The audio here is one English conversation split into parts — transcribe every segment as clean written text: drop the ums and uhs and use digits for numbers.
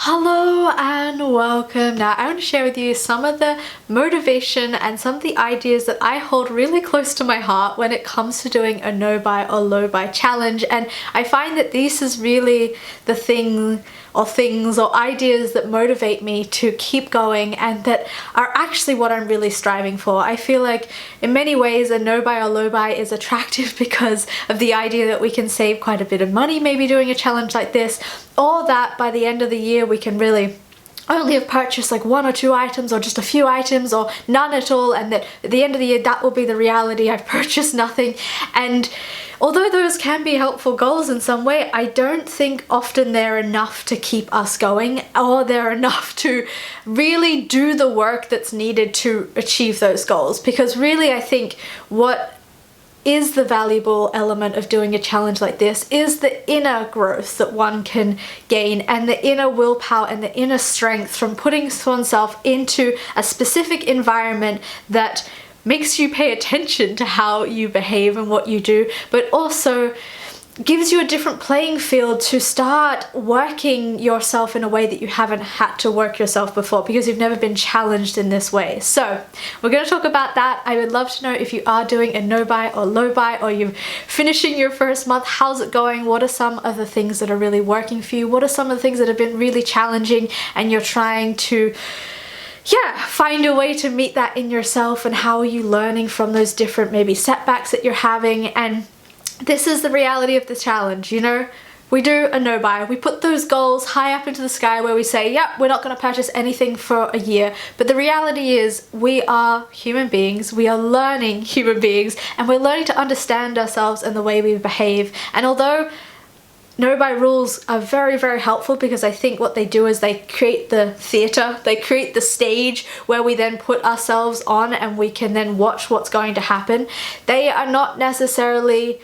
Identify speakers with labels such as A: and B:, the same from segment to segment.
A: Hello and welcome. Now I want to share with you some of the motivation and some of the ideas that I hold really close to my heart when it comes to doing a no buy or low buy challenge, and I find that this is really the things or ideas that motivate me to keep going and that are actually what I'm really striving for. I feel like in many ways a no buy or low buy is attractive because of the idea that we can save quite a bit of money maybe doing a challenge like this, or that by the end of the year we can really only have purchased like one or two items or just a few items or none at all, and that at the end of the year that will be the reality. I've purchased nothing. And although those can be helpful goals in some way, I don't think often they're enough to keep us going, or they're enough to really do the work that's needed to achieve those goals. Because really I think what is the valuable element of doing a challenge like this is the inner growth that one can gain, and the inner willpower and the inner strength from putting oneself into a specific environment that makes you pay attention to how you behave and what you do, but also gives you a different playing field to start working yourself in a way that you haven't had to work yourself before because you've never been challenged in this way. So we're going to talk about that. I would love to know if you are doing a no buy or low buy, or you're finishing your first month. How's it going? What are some of the things that are really working for you? What are some of the things that have been really challenging and you're trying to find a way to meet that in yourself? And how are you learning from those different maybe setbacks that you're having? And this is the reality of the challenge, you know? We do a no buy. We put those goals high up into the sky where we say, yep, we're not going to purchase anything for a year. But the reality is we are human beings. We are learning human beings, and we're learning to understand ourselves and the way we behave. And although no buy rules are very, very helpful, because I think what they do is they create the theater, they create the stage where we then put ourselves on and we can then watch what's going to happen. They are not necessarily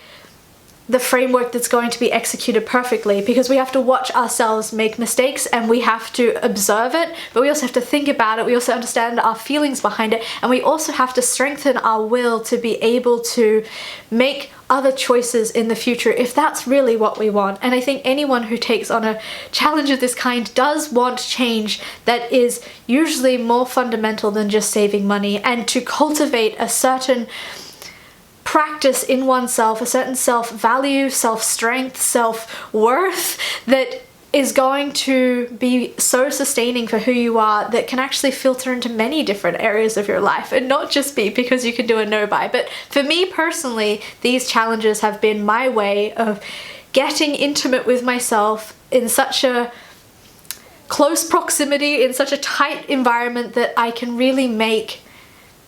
A: the framework that's going to be executed perfectly, because we have to watch ourselves make mistakes and we have to observe it, but we also have to think about it. We also understand our feelings behind it, and we also have to strengthen our will to be able to make other choices in the future if that's really what we want. And I think anyone who takes on a challenge of this kind does want change that is usually more fundamental than just saving money, and to cultivate a certain practice in oneself, a certain self-value, self-strength, self-worth that is going to be so sustaining for who you are, that can actually filter into many different areas of your life, and not just be because you can do a no buy. But for me personally, these challenges have been my way of getting intimate with myself in such a close proximity, in such a tight environment, that I can really make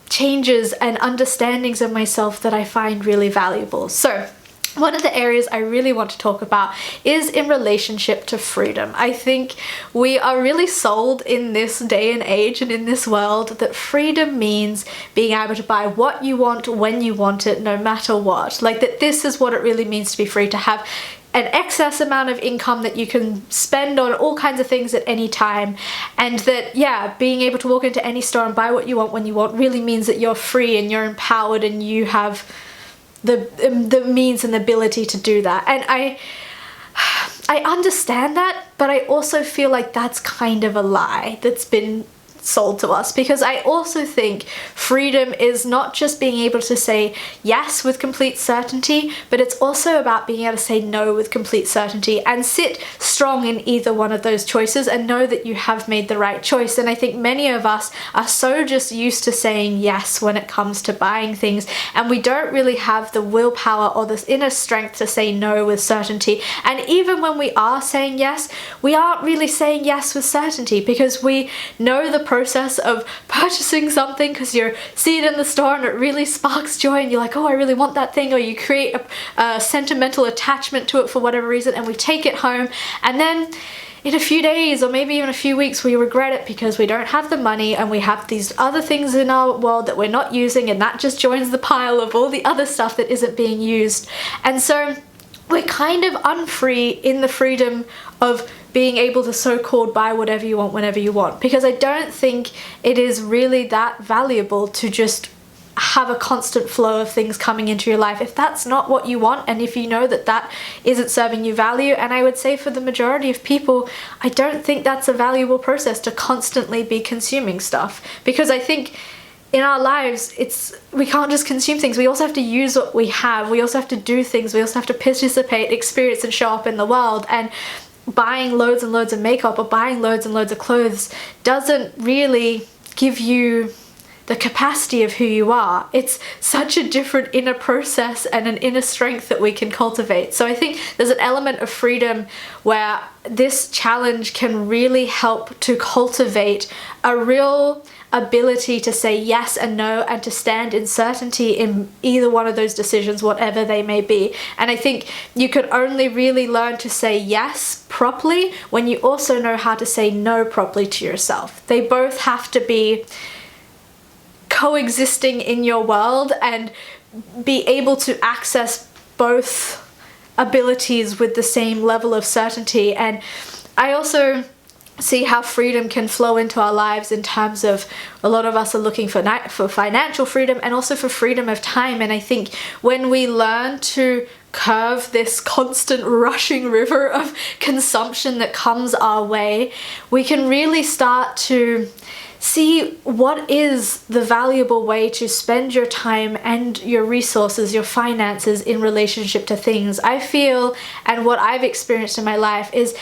A: changes and understandings of myself that I find really valuable. So one of the areas I really want to talk about is in relationship to freedom. I think we are really sold in this day and age and in this world that freedom means being able to buy what you want when you want it, no matter what. Like that this is what it really means to be free, to have an excess amount of income that you can spend on all kinds of things at any time, and that being able to walk into any store and buy what you want when you want really means that you're free and you're empowered and you have the means and the ability to do that. And I understand that, but I also feel like that's kind of a lie that's been sold to us, because I also think freedom is not just being able to say yes with complete certainty, but it's also about being able to say no with complete certainty and sit strong in either one of those choices and know that you have made the right choice. And I think many of us are so just used to saying yes when it comes to buying things, and we don't really have the willpower or this inner strength to say no with certainty. And even when we are saying yes, we aren't really saying yes with certainty, because we know the process of purchasing something because you see it in the store and it really sparks joy and you're like, oh, I really want that thing, or you create a sentimental attachment to it for whatever reason, and we take it home, and then in a few days or maybe even a few weeks we regret it because we don't have the money and we have these other things in our world that we're not using, and that just joins the pile of all the other stuff that isn't being used. And so we're kind of unfree in the freedom of being able to so-called buy whatever you want whenever you want, because I don't think it is really that valuable to just have a constant flow of things coming into your life. If that's not what you want, and if you know that that isn't serving you value, and I would say for the majority of people, I don't think that's a valuable process to constantly be consuming stuff. Because I think in our lives, we can't just consume things. We also have to use what we have. We also have to do things. We also have to participate, experience, and show up in the world. And buying loads and loads of makeup or buying loads and loads of clothes doesn't really give you the capacity of who you are. It's such a different inner process and an inner strength that we can cultivate. So I think there's an element of freedom where this challenge can really help to cultivate a real ability to say yes and no, and to stand in certainty in either one of those decisions, whatever they may be. And I think you can only really learn to say yes properly when you also know how to say no properly to yourself. They both have to be coexisting in your world and be able to access both abilities with the same level of certainty. And I also see how freedom can flow into our lives in terms of a lot of us are looking for financial freedom and also for freedom of time. And I think when we learn to curve this constant rushing river of consumption that comes our way, we can really start to see what is the valuable way to spend your time and your resources, your finances in relationship to things. I feel, and what I've experienced in my life is,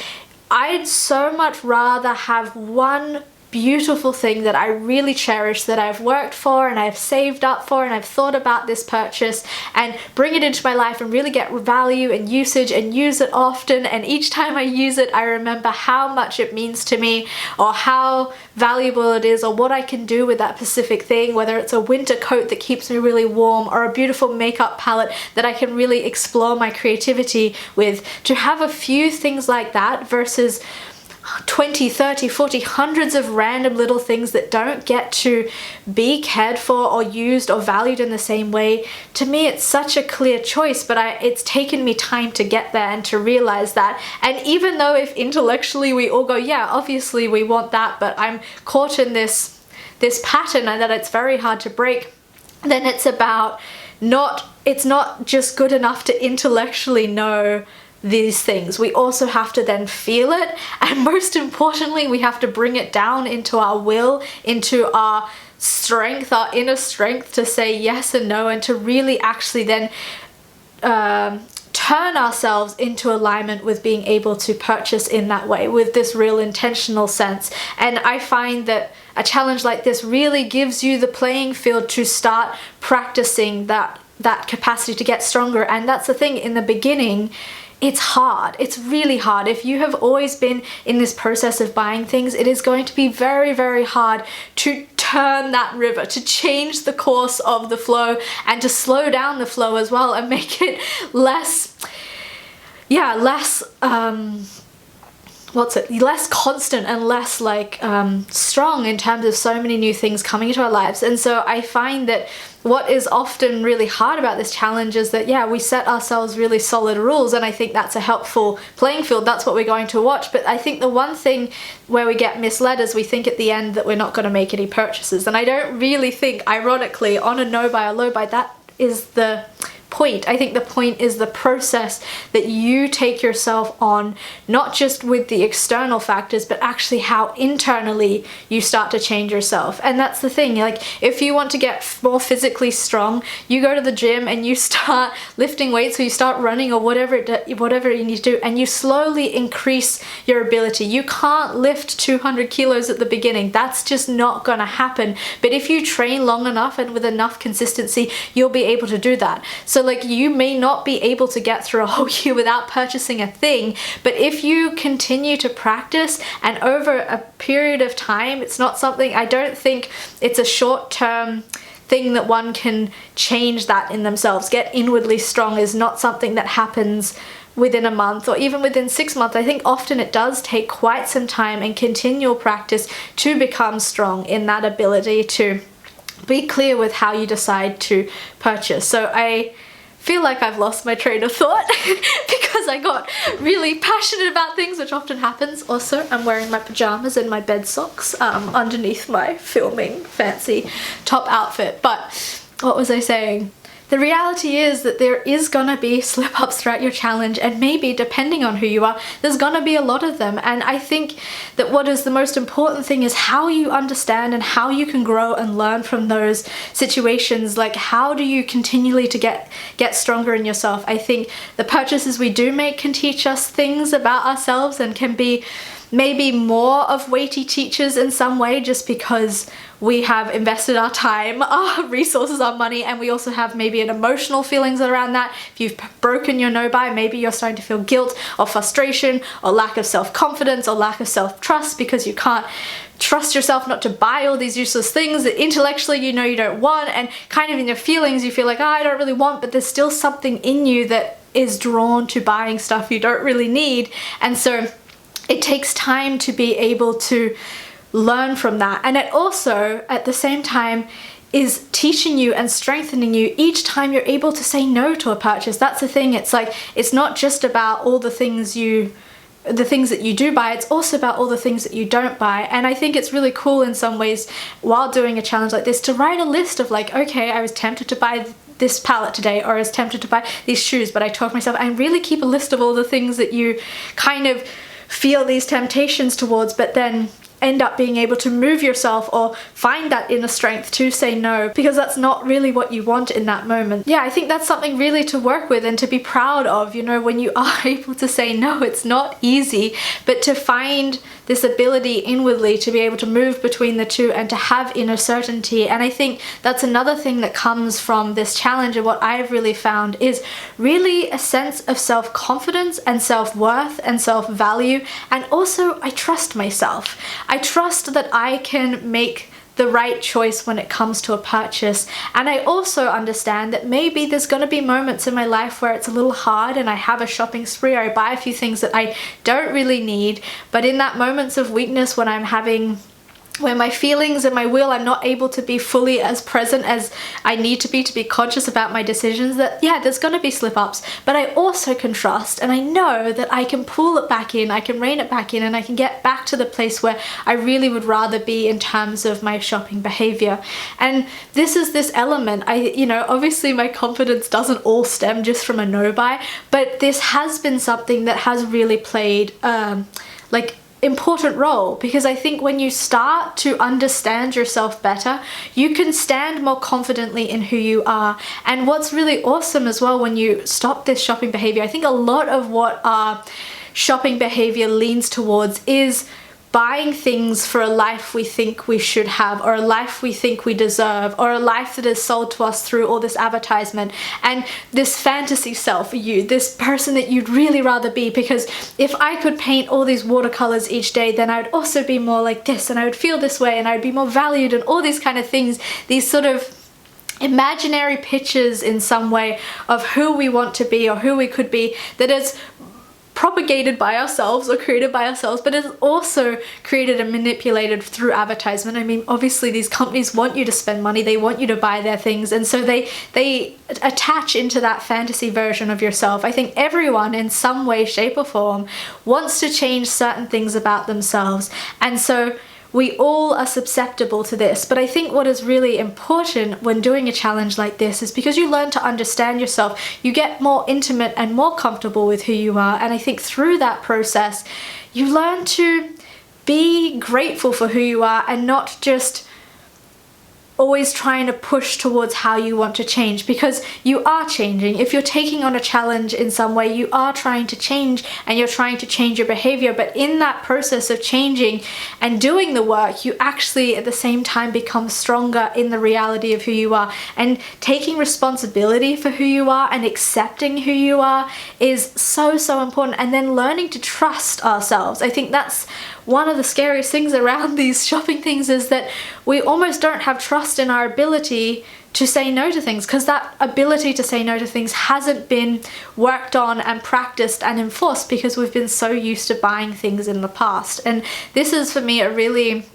A: I'd so much rather have one beautiful thing that I really cherish, that I've worked for and I've saved up for and I've thought about this purchase, and bring it into my life and really get value and usage and use it often. And each time I use it, I remember how much it means to me, or how valuable it is, or what I can do with that specific thing, whether it's a winter coat that keeps me really warm or a beautiful makeup palette that I can really explore my creativity with. To have a few things like that versus 20, 30, 40, hundreds of random little things that don't get to be cared for or used or valued in the same way. To me, it's such a clear choice, but it's taken me time to get there and to realize that. And even though if intellectually we all go, yeah, obviously we want that, but I'm caught in this pattern and that it's very hard to break, then it's about it's not just good enough to intellectually know these things. We also have to then feel it, and most importantly, we have to bring it down into our will, into our strength, our inner strength, to say yes and no, and to really actually then turn ourselves into alignment with being able to purchase in that way, with this real intentional sense. And I find that a challenge like this really gives you the playing field to start practicing that capacity to get stronger. And that's the thing, in the beginning, it's hard. It's really hard. If you have always been in this process of buying things, it is going to be very, very hard to turn that river, to change the course of the flow, and to slow down the flow as well, and make it less constant and less strong in terms of so many new things coming into our lives. And so I find that what is often really hard about this challenge is that, yeah, we set ourselves really solid rules, and I think that's a helpful playing field. That's what we're going to watch. But I think the one thing where we get misled is we think at the end that we're not going to make any purchases. And I don't really think, ironically, on a no buy or low buy, that is the point. I think the point is the process that you take yourself on, not just with the external factors, but actually how internally you start to change yourself. And that's the thing, like, if you want to get more physically strong, you go to the gym and you start lifting weights, or you start running, or whatever you need to do, and you slowly increase your ability. You can't lift 200 kilos at the beginning. That's just not gonna happen. But if you train long enough and with enough consistency, you'll be able to do that. So like, you may not be able to get through a whole year without purchasing a thing, but if you continue to practice, and over a period of time, it's not something, I don't think it's a short-term thing that one can change that in themselves. Get inwardly strong is not something that happens within a month or even within 6 months. I think often it does take quite some time and continual practice to become strong in that ability to be clear with how you decide to purchase. So I feel like I've lost my train of thought because I got really passionate about things, which often happens. Also, I'm wearing my pajamas and my bed socks underneath my filming fancy top outfit. But what was I saying? The reality is that there is gonna be slip-ups throughout your challenge, and maybe, depending on who you are, there's gonna be a lot of them. And I think that what is the most important thing is how you understand and how you can grow and learn from those situations. Like, how do you continually to get stronger in yourself? I think the purchases we do make can teach us things about ourselves and can be maybe more of weighty teachers in some way, just because we have invested our time, our resources, our money, and we also have maybe an emotional feelings around that. If you've broken your no buy, maybe you're starting to feel guilt or frustration or lack of self-confidence or lack of self-trust because you can't trust yourself not to buy all these useless things that intellectually you know you don't want, and kind of in your feelings you feel like, oh, I don't really want, but there's still something in you that is drawn to buying stuff you don't really need. And so it takes time to be able to learn from that. And it also, at the same time, is teaching you and strengthening you each time you're able to say no to a purchase. That's the thing. It's like, it's not just about all the things that you do buy, it's also about all the things that you don't buy. And I think it's really cool in some ways, while doing a challenge like this, to write a list of like, okay, I was tempted to buy this palette today, or I was tempted to buy these shoes, but I told myself, and really keep a list of all the things that you kind of feel these temptations towards, but then end up being able to move yourself or find that inner strength to say no, because that's not really what you want in that moment. Yeah, I think that's something really to work with and to be proud of, you know, when you are able to say no. It's not easy, but to find this ability inwardly to be able to move between the two and to have inner certainty. And I think that's another thing that comes from this challenge, and what I've really found is really a sense of self-confidence and self-worth and self-value. And also, I trust myself. I trust that I can make the right choice when it comes to a purchase. And I also understand that maybe there's going to be moments in my life where it's a little hard and I have a shopping spree, or I buy a few things that I don't really need. But in that moments of weakness, when my feelings and my will, I'm not able to be fully as present as I need to be conscious about my decisions, that yeah, there's going to be slip-ups, but I also can trust, and I know that I can pull it back in, I can rein it back in, and I can get back to the place where I really would rather be in terms of my shopping behavior. And this is this element, obviously my confidence doesn't all stem just from a no buy, but this has been something that has really played important role, because I think when you start to understand yourself better, you can stand more confidently in who you are. And what's really awesome as well, when you stop this shopping behavior, I think a lot of what our shopping behavior leans towards is buying things for a life we think we should have, or a life we think we deserve, or a life that is sold to us through all this advertisement and this fantasy self for you, this person that you'd really rather be. Because if I could paint all these watercolors each day, then I would also be more like this, and I would feel this way, and I would be more valued, and all these kind of things, these sort of imaginary pictures in some way of who we want to be or who we could be, that is propagated by ourselves or created by ourselves, but is also created and manipulated through advertisement. I mean, obviously these companies want you to spend money, they want you to buy their things, and so they attach into that fantasy version of yourself. I think everyone in some way, shape or form wants to change certain things about themselves, and so we all are susceptible to this. But I think what is really important when doing a challenge like this is because you learn to understand yourself, you get more intimate and more comfortable with who you are. And I think through that process, you learn to be grateful for who you are and not just always trying to push towards how you want to change, because you are changing. If you're taking on a challenge in some way, you are trying to change and you're trying to change your behavior. But in that process of changing and doing the work, you actually at the same time become stronger in the reality of who you are. And taking responsibility for who you are and accepting who you are is so, so important. And then learning to trust ourselves. I think that's one of the scariest things around these shopping things, is that we almost don't have trust in our ability to say no to things, because that ability to say no to things hasn't been worked on and practiced and enforced, because we've been so used to buying things in the past. And this is for me a really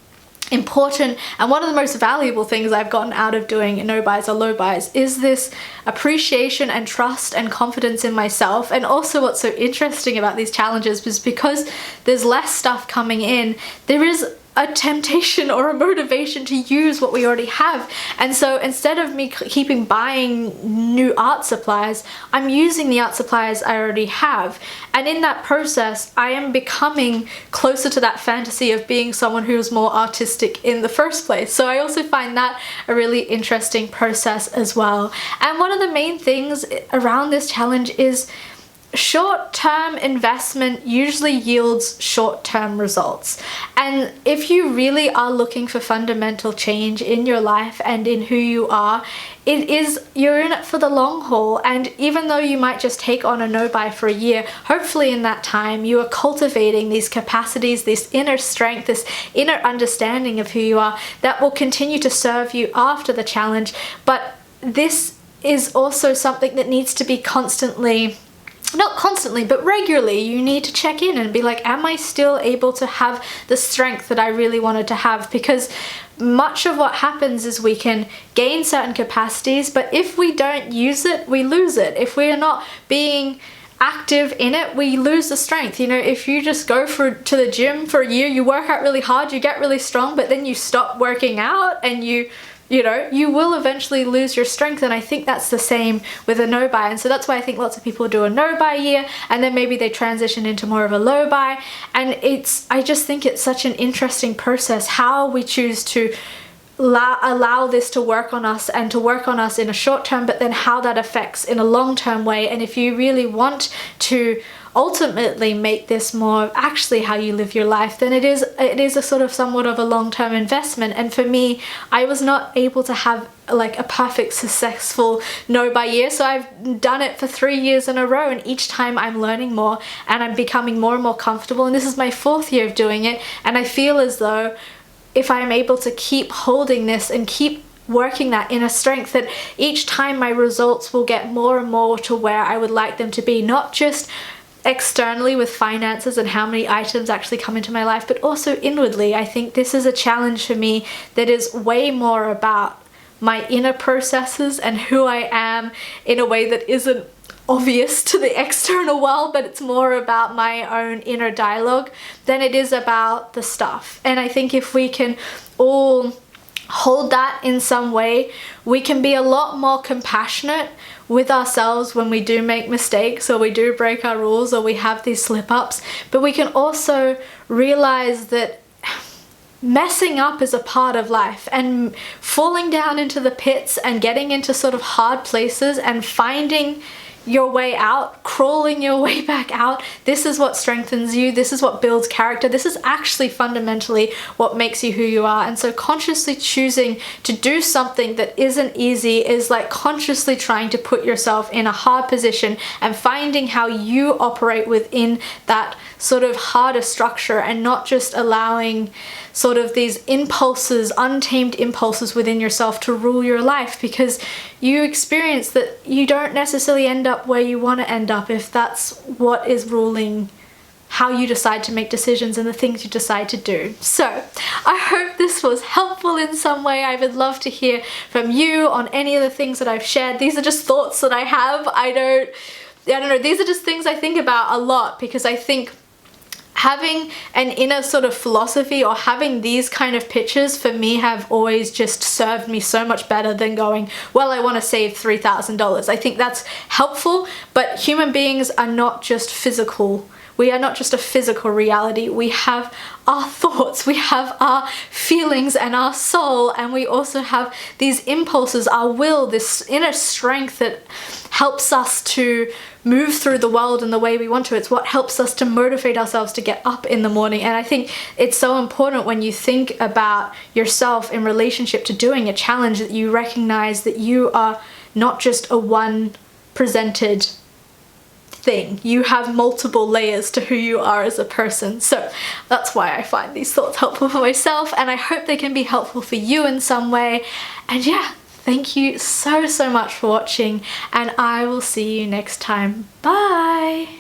A: important and one of the most valuable things I've gotten out of doing no buys or low buys, is this appreciation and trust and confidence in myself. And also what's so interesting about these challenges is because there's less stuff coming in, there is a temptation or a motivation to use what we already have. And so instead of me keeping buying new art supplies, I'm using the art supplies I already have. And in that process, I am becoming closer to that fantasy of being someone who's more artistic in the first place. So I also find that a really interesting process as well. And one of the main things around this challenge is short-term investment usually yields short-term results. And if you really are looking for fundamental change in your life and in who you are, you're in it for the long haul. And even though you might just take on a no-buy for a year, hopefully in that time you are cultivating these capacities, this inner strength, this inner understanding of who you are that will continue to serve you after the challenge. But this is also something that needs to be not constantly, but regularly. You need to check in and be like, am I still able to have the strength that I really wanted to have? Because much of what happens is we can gain certain capacities, but if we don't use it, we lose it. If we're not being active in it, we lose the strength. You know, if you just go to the gym for a year, you work out really hard, you get really strong, but then you stop working out and you will eventually lose your strength. And I think that's the same with a no-buy. And so that's why I think lots of people do a no-buy year and then maybe they transition into more of a low-buy. And I just think it's such an interesting process how we choose to allow this to work on us and to work on us in a short term, but then how that affects in a long-term way. And if you really want to ultimately make this more actually how you live your life, then it is a sort of somewhat of a long-term investment. And for me, I was not able to have like a perfect successful no-buy year, so I've done it for 3 years in a row, and each time I'm learning more and I'm becoming more and more comfortable, and this is my 4th year of doing it. And I feel as though if I'm able to keep holding this and keep working that inner strength, that each time my results will get more and more to where I would like them to be, not just externally with finances and how many items actually come into my life, but also inwardly. I think this is a challenge for me that is way more about my inner processes and who I am in a way that isn't obvious to the external world, but it's more about my own inner dialogue than it is about the stuff. And I think if we can all hold that in some way, we can be a lot more compassionate with ourselves when we do make mistakes or we do break our rules or we have these slip-ups. But we can also realize that messing up is a part of life, and falling down into the pits and getting into sort of hard places and finding your way out, crawling your way back out, this is what strengthens you, this is what builds character, this is actually fundamentally what makes you who you are. And so consciously choosing to do something that isn't easy is like consciously trying to put yourself in a hard position and finding how you operate within that sort of harder structure, and not just allowing sort of these impulses, untamed impulses within yourself to rule your life, because you experience that you don't necessarily end up where you want to end up if that's what is ruling how you decide to make decisions and the things you decide to do. So I hope this was helpful in some way. I would love to hear from you on any of the things that I've shared. These are just thoughts that I have. I don't know, these are just things I think about a lot, because I think having an inner sort of philosophy or having these kind of pictures for me have always just served me so much better than going, well, I want to save $3,000. I think that's helpful, but human beings are not just physical. We are not just a physical reality. We have our thoughts, we have our feelings and our soul, and we also have these impulses, our will, this inner strength that helps us to move through the world in the way we want to. It's what helps us to motivate ourselves to get up in the morning. And I think it's so important when you think about yourself in relationship to doing a challenge that you recognize that you are not just a one presented thing. You have multiple layers to who you are as a person. So that's why I find these thoughts helpful for myself, and I hope they can be helpful for you in some way. And yeah, thank you so much for watching, and I will see you next time. Bye!